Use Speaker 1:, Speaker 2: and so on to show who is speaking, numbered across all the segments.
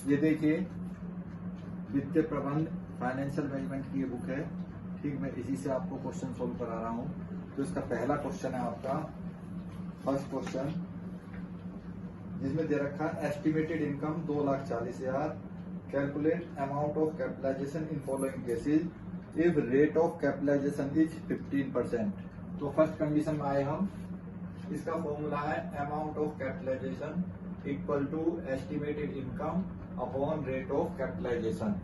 Speaker 1: ये देखिए वित्तीय प्रबंध फाइनेंशियल मैनेजमेंट की ये बुक है। ठीक, मैं इसी से आपको क्वेश्चन सोल्व करा रहा हूँ। तो इसका पहला क्वेश्चन है आपका फर्स्ट क्वेश्चन, जिसमें दे रखा है estimated income 2,40,000, calculate amount of capitalisation in following cases if rate of capitalisation is 15%। तो फर्स्ट कंडीशन में आए हम, इसका फॉर्मूला है amount of capitalisation equal to estimated income upon rate of capitalisation.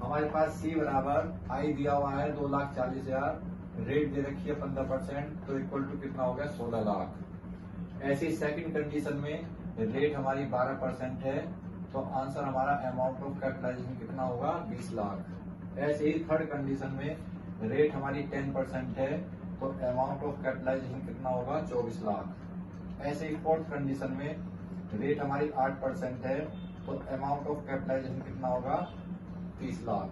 Speaker 1: हमारे पास सी बराबर आई दिया हुआ है 2,40,000, रेट दे रखी है 15%, तो इक्वल टू कितना हो गया 16 लाख। ऐसी सेकंड कंडीशन में रेट हमारी 12% है, तो आंसर हमारा अमाउंट ऑफ कैपिटलाइजेशन कितना होगा 20 लाख। ऐसे ही थर्ड कंडीशन में रेट हमारी 10% है, तो अमाउंट ऑफ कैपिटलाइजेशन कितना होगा 24 लाख। ऐसे ही फोर्थ कंडीशन में रेट हमारी 8% है, तो अमाउंट ऑफ कैपिटलाइजेशन कितना होगा 30 लाख।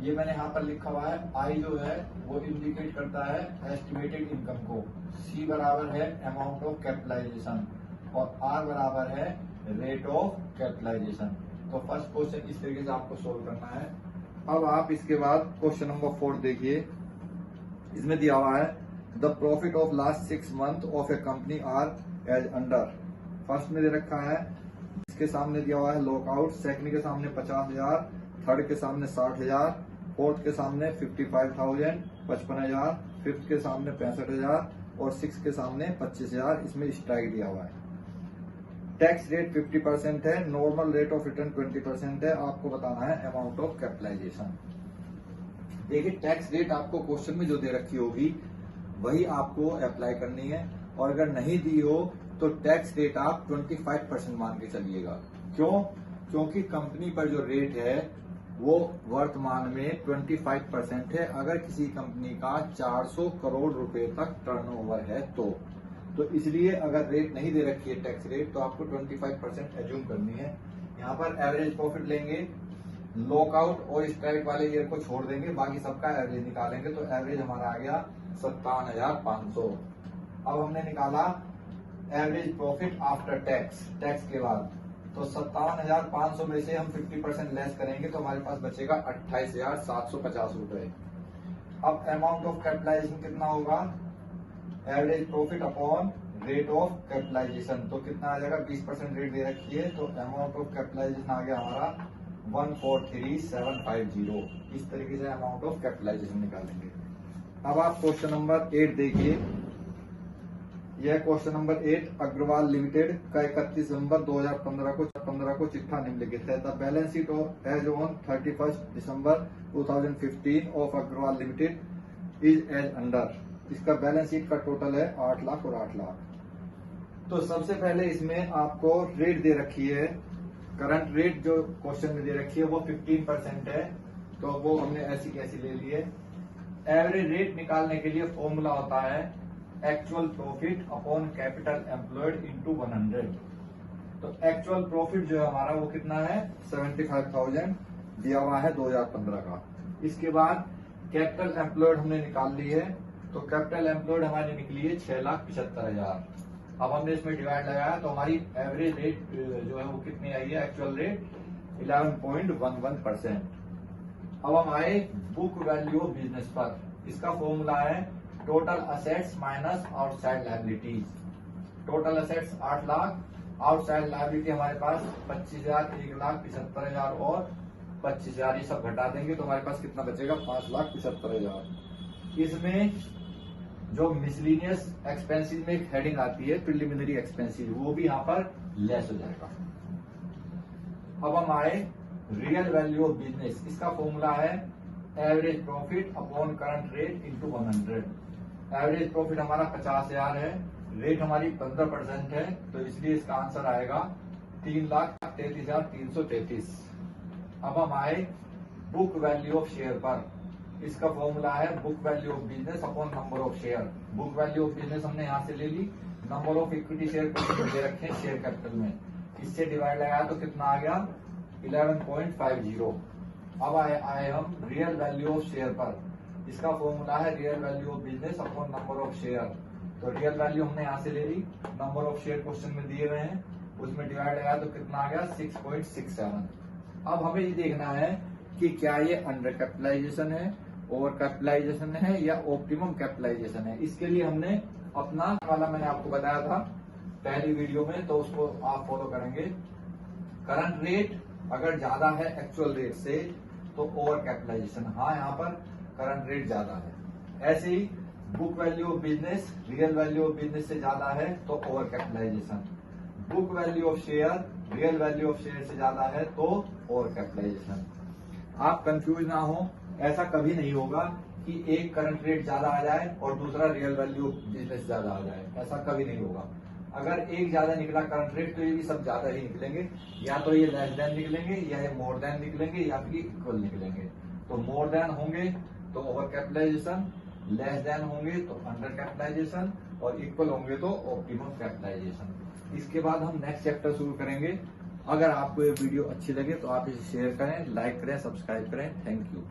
Speaker 1: ये मैंने यहाँ पर लिखा हुआ है, आई जो है वो इंडिकेट करता है एस्टिमेटेड इनकम को, सी बराबर है अमाउंट ऑफ कैपिटलाइजेशन और आर बराबर है रेट ऑफ कैपिटलाइजेशन। तो फर्स्ट क्वेश्चन इस तरीके से आपको सोल्व करना है। अब आप इसके बाद क्वेश्चन नंबर 4 देखिए, इसमें दिया हुआ है the profit of last 6 month of a company are as under. First में दे रखा है, इसके सामने दिया हुआ है लॉकआउट, सेकंड के सामने 50,000, थर्ड के सामने 60,000, फोर्थ के सामने 55,000 55,000, फिफ्थ के सामने 65,000 और सिक्स के सामने 25,000। इसमें स्ट्राइक दिया हुआ है। टैक्स रेट 50% है, नॉर्मल रेट ऑफ रिटर्न 20% है। आपको बताना है अमाउंट ऑफ कैपिटलाइजेशन। देखिए टैक्स रेट आपको क्वेश्चन में जो दे रखी होगी वही आपको अप्लाई करनी है, और अगर नहीं दी हो तो टैक्स रेट आप 25% मान के चलिएगा। क्यों? क्योंकि कंपनी पर जो रेट है वो वर्तमान में 25% है, अगर किसी कंपनी का 400 करोड़ रुपए तक टर्नओवर है तो इसलिए अगर रेट नहीं दे रखी है टैक्स रेट, तो आपको 25% एज्यूम करनी है। यहाँ पर एवरेज प्रॉफिट लेंगे, लॉकआउट और स्ट्राइक वाले ईयर को छोड़ देंगे, बाकी सबका एवरेज निकालेंगे, तो एवरेज हमारा आ गया 57,500। अब हमने निकाला average profit after tax, tax के बाद, तो 57,500 में से हम 50% लेस करेंगे तो हमारे पास बचेगा 28,750 रुपए। अब अमाउंट ऑफ कैपिटलाइजेशन कितना होगा, average profit upon rate of capitalisation, तो कितना आ जाएगा 20% रेट दे रखी है, तो अमाउंट ऑफ कैपिटलाइजेशन आ गया हमारा 143,750। इस तरीके से अमाउंट ऑफ कैपिटलाइजेशन निकालेंगे। अब आप क्वेश्चन नंबर 8 देखिए, यह क्वेश्चन नंबर 8 अग्रवाल लिमिटेड का 31 दिसंबर 2015 को चिट्ठा निम्नलिखित है। The balance sheet of as on 31 December 2015 of Agrawal Limited is as under. इसका बैलेंस शीट का टोटल है 8 लाख और 8 लाख। तो सबसे पहले इसमें आपको रेट दे रखी है, करंट रेट जो क्वेश्चन में दे रखी है वो 15% है, तो वो हमने ऐसी कैसी ले ली है। एवरेज रेट निकालने के लिए फॉर्मूला होता है actual profit upon capital employed into 100। तो एक्चुअल प्रॉफिट जो है हमारा वो कितना है 75,000 दिया हुआ है 2015 का। इसके बाद कैपिटल एम्प्लॉयड हमने निकाल ली है, तो कैपिटल एम्प्लॉयड हमारी निकली है 6,75,000। अब हमने इसमें डिवाइड लगाया तो हमारी एवरेज रेट जो है वो कितनी आई है, एक्चुअल रेट 11.11%। अब हम आए बुक वैल्यू ऑफ बिजनेस पर। इसका फॉर्मूला है total assets minus outside liabilities. Total assets 8 lakh, outside liability हमारे पास 25,000, 1,75,000 और 25,000, ये सब घटा देंगे तो हमारे पास कितना बचेगा 5,75,000। इसमें जो मिसलिनियस एक्सपेंसिस में एक हेडिंग आती है प्रिलिमिनरी एक्सपेंसिस, वो भी यहाँ पर लेस हो जाएगा। अब हम आए रियल वैल्यू ऑफ बिजनेस। इसका फॉर्मूला है average profit upon current rate into 100। Average profit हमारा 50,000 है, रेट हमारी 15% है, तो इसलिए इसका आंसर आएगा 3,33,333। अब हम आए बुक वैल्यू ऑफ शेयर पर। इसका फॉर्मूला है book value of business upon number of share. Book value of business हमने यहाँ से ले ली, नंबर ऑफ इक्विटी शेयर को दे रखे हैं शेयर कैपिटल में, इससे डिवाइड लगाया तो कितना आ गया 11.50। अब आए हम रियल वैल्यू ऑफ शेयर पर। इसका फॉर्मूला है real value of business upon number of share. तो रियल वैल्यू हमने यहाँ से ले ली, नंबर ऑफ शेयर क्वेश्चन में दिए हुए हैं, उसमें डिवाइड लगाया तो कितना आ गया 6.67। अब हमें ये देखना है कि क्या ये अंडर कैपिटलाइजेशन है, ओवर कैपिटलाइजेशन है या ऑप्टिमम कैपिटलाइजेशन है। इसके लिए हमने अपना वाला मैंने आपको बताया था पहली वीडियो में, तो उसको आप फॉलो करेंगे। करंट रेट अगर ज्यादा है एक्चुअल रेट से तो ओवर कैपिटलाइजेशन, हाँ यहाँ पर करंट रेट ज्यादा है। ऐसे ही book value of business real value of business से ज्यादा है तो over capitalization, book value of share real value of share से ज्यादा है तो ओवर कैपिटलाइजेशन। आप कंफ्यूज ना हो, ऐसा कभी नहीं होगा कि एक करंट रेट ज्यादा आ जाए और दूसरा रियल वैल्यू ऑफ बिजनेस ज्यादा आ जाए, ऐसा कभी नहीं होगा। अगर एक ज्यादा निकला करंट रेट तो ये भी सब ज्यादा ही निकलेंगे, या तो ये लेस देन निकलेंगे या ये मोर देन निकलेंगे या फिर इक्वल निकलेंगे। तो मोर देन होंगे तो ओवर कैपिटलाइजेशन, लेस देन होंगे तो अंडर कैपिटलाइजेशन और इक्वल होंगे तो ऑप्टिमम कैपिटलाइजेशन। इसके बाद हम नेक्स्ट चैप्टर शुरू करेंगे। अगर आपको ये वीडियो अच्छी लगे तो आप इसे शेयर करें, लाइक करें, सब्सक्राइब करें। Thank you.